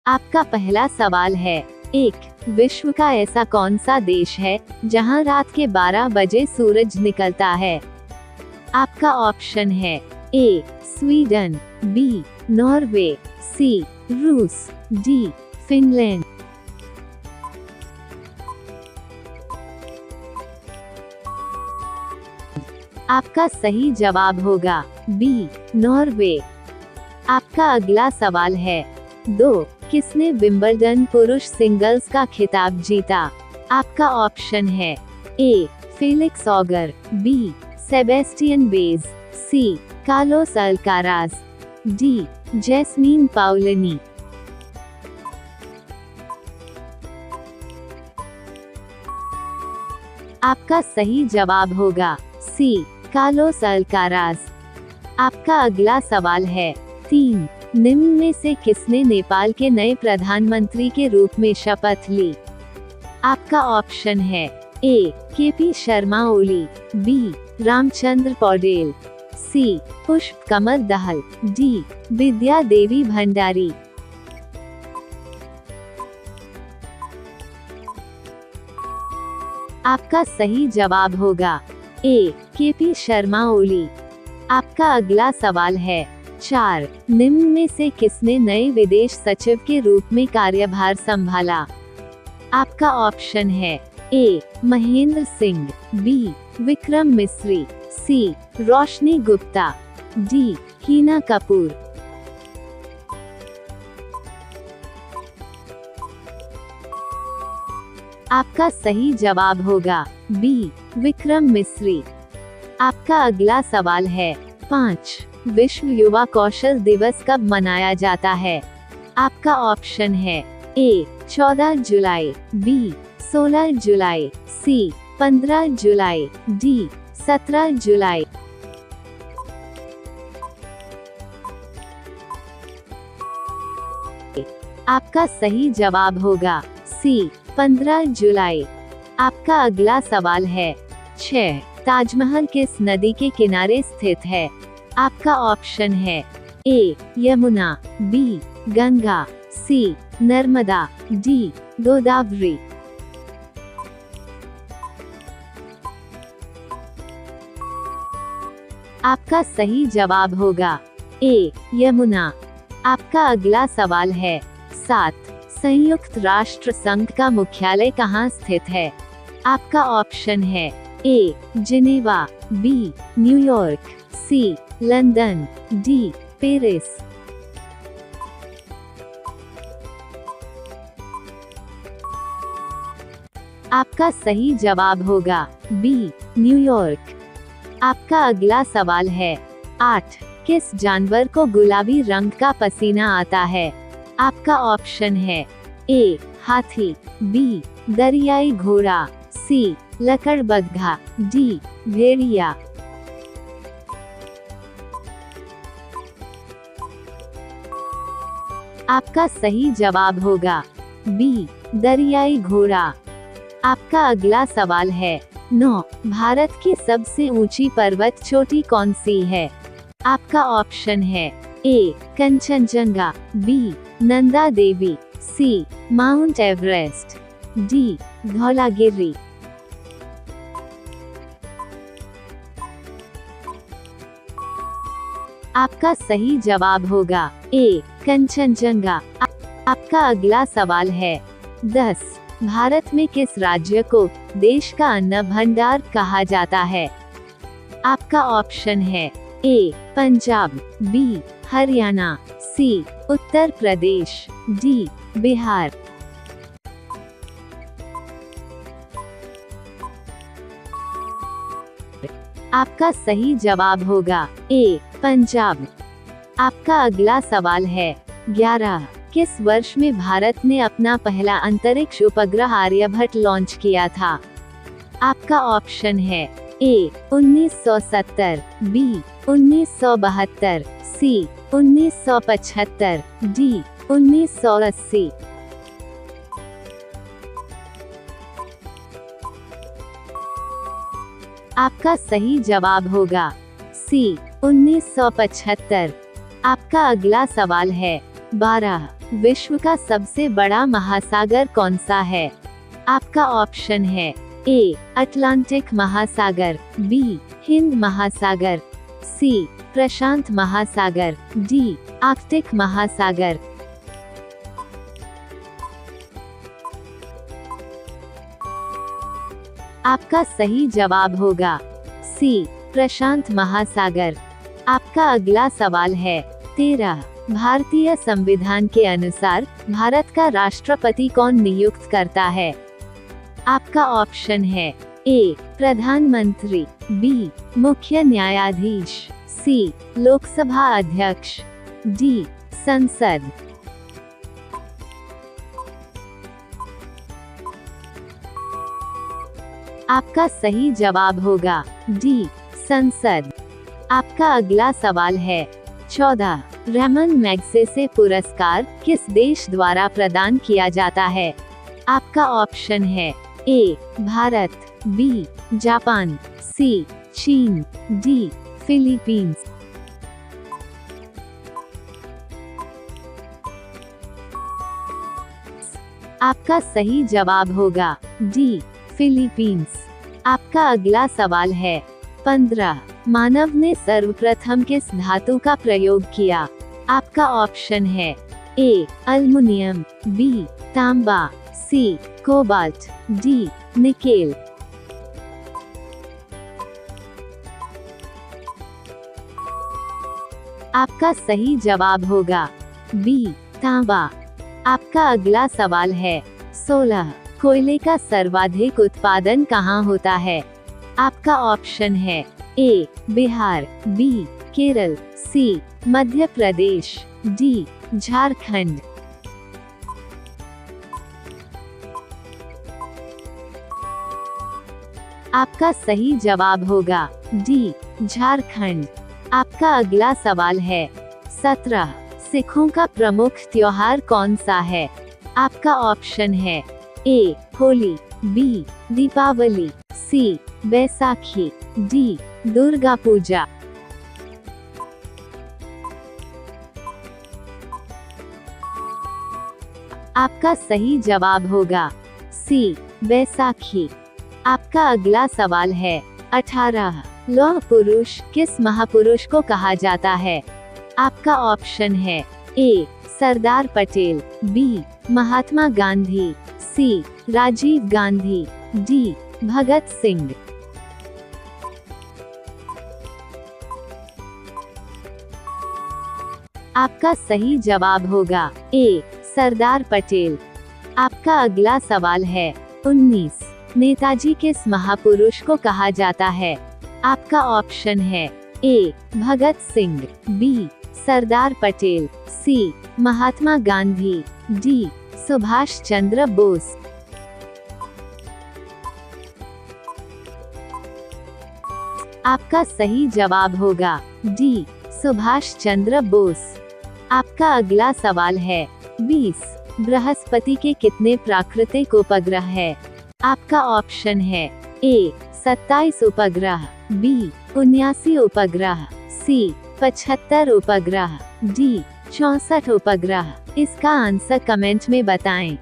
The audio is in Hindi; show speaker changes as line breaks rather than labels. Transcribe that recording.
आपका पहला सवाल है, 1. विश्व का ऐसा कौन सा देश है जहां रात के 12 बजे सूरज निकलता है? आपका ऑप्शन है A. Sweden, B. Norway, C. रूस, डी. फिनलैंड। आपका सही जवाब होगा बी. नॉर्वे। आपका अगला सवाल है, 2. किसने विंबलडन पुरुष सिंगल्स का खिताब जीता? आपका ऑप्शन है A. Felix Auger, B. Sebastian Baez, C. Carlos Alcaraz, D. Jasmine Paolini. आपका सही जवाब होगा सी. Carlos Alcaraz. आपका अगला सवाल है, 3. निम्न में से किसने नेपाल के नए प्रधानमंत्री के रूप में शपथ ली? आपका ऑप्शन है ए. KP Sharma Oli, B. रामचंद्र पौडेल, सी. पुष्प कमल दहल, डी. विद्या देवी भंडारी। आपका सही जवाब होगा ए. केपी शर्मा ओली। आपका अगला सवाल है, 4. निम्न में से किसने नए विदेश सचिव के रूप में कार्यभार संभाला? आपका ऑप्शन है ए. महेंद्र सिंह, बी. विक्रम मिस्री, सी. रोशनी गुप्ता, डी. हीना कपूर। आपका सही जवाब होगा बी. विक्रम मिस्री। आपका अगला सवाल है, 5. विश्व युवा कौशल दिवस कब मनाया जाता है? आपका ऑप्शन है ए. 14 जुलाई, बी. 16 जुलाई, सी. 15 जुलाई, डी. 17 जुलाई। आपका सही जवाब होगा सी. 15 जुलाई। आपका अगला सवाल है, 6. ताजमहल किस नदी के किनारे स्थित है? आपका ऑप्शन है ए. यमुना, बी. गंगा, सी. नर्मदा, डी. गोदावरी। आपका सही जवाब होगा ए. यमुना। आपका अगला सवाल है, 7. संयुक्त राष्ट्र संघ का मुख्यालय कहाँ स्थित है? आपका ऑप्शन है A. Geneva, B. New York, C. London, D. Paris. आपका सही जवाब होगा बी. न्यूयॉर्क। आपका अगला सवाल है, 8. किस जानवर को गुलाबी रंग का पसीना आता है? आपका ऑप्शन है ए. हाथी, बी. दरियाई घोड़ा, सी. लकड़बग्घा, डी. भेड़िया। आपका सही जवाब होगा बी. दरियाई घोड़ा। आपका अगला सवाल है, 9. भारत की सबसे ऊंची पर्वत चोटी कौन सी है? आपका ऑप्शन है A. Kanchenjunga, B. Nanda Devi, C. Mount Everest, D. Dhaulagiri. आपका सही जवाब होगा ए. कंचनजंगा। आपका अगला सवाल है, 10. भारत में किस राज्य को देश का अन्न भंडार कहा जाता है? आपका ऑप्शन है ए. पंजाब, बी. हरियाणा, सी. उत्तर प्रदेश, डी. बिहार। आपका सही जवाब होगा ए. पंजाब। आपका अगला सवाल है, 11. किस वर्ष में भारत ने अपना पहला अंतरिक्ष उपग्रह आर्यभट्ट लॉन्च किया था? आपका ऑप्शन है ए. 1970, बी. 1972, सी. 1975, डी. 1980। आपका सही जवाब होगा सी. 1975। आपका अगला सवाल है, 12. विश्व का सबसे बड़ा महासागर कौन सा है? आपका ऑप्शन है ए अटलांटिक महासागर, बी हिंद महासागर, सी प्रशांत महासागर, डी आर्कटिक महासागर। आपका सही जवाब होगा सी प्रशांत महासागर। आपका अगला सवाल है 13। भारतीय संविधान के अनुसार भारत का राष्ट्रपति कौन नियुक्त करता है? आपका ऑप्शन है ए प्रधानमंत्री, बी मुख्य न्यायाधीश, सी लोकसभा अध्यक्ष, डी संसद। आपका सही जवाब होगा डी संसद। आपका अगला सवाल है 14। रमन मैग्सेसे पुरस्कार किस देश द्वारा प्रदान किया जाता है? आपका ऑप्शन है ए भारत, बी जापान, सी चीन, डी फिलीपींस। आपका सही जवाब होगा डी फिलीपींस। आपका अगला सवाल है 15। मानव ने सर्वप्रथम किस धातु का प्रयोग किया? आपका ऑप्शन है ए अल्मुनियम, बी तांबा, सी कोबाल्ट, डी निकेल। आपका सही जवाब होगा बी तांबा। आपका अगला सवाल है 16। कोयले का सर्वाधिक उत्पादन कहाँ होता है? आपका ऑप्शन है ए बिहार, बी केरल, सी मध्य प्रदेश, डी झारखंड। आपका सही जवाब होगा डी झारखंड। आपका अगला सवाल है 17। सिखों का प्रमुख त्योहार कौन सा है? आपका ऑप्शन है ए होली, बी दीपावली, सी बैसाखी, डी दुर्गा पूजा। आपका सही जवाब होगा सी बैसाखी। आपका अगला सवाल है 18। लौह पुरुष किस महापुरुष को कहा जाता है? आपका ऑप्शन है ए सरदार पटेल, बी महात्मा गांधी, सी राजीव गांधी, डी भगत सिंह। आपका सही जवाब होगा ए सरदार पटेल। आपका अगला सवाल है 19। नेताजी किस महापुरुष को कहा जाता है? आपका ऑप्शन है ए भगत सिंह, बी सरदार पटेल, सी महात्मा गांधी, डी सुभाष चंद्र बोस। आपका सही जवाब होगा डी सुभाष चंद्र बोस। आपका अगला सवाल है 20। बृहस्पति के कितने प्राकृतिक उपग्रह है? आपका ऑप्शन है ए 27 उपग्रह, बी 79 उपग्रह, सी 75 उपग्रह, डी 64 उपग्रह। इसका आंसर कमेंट में बताएं।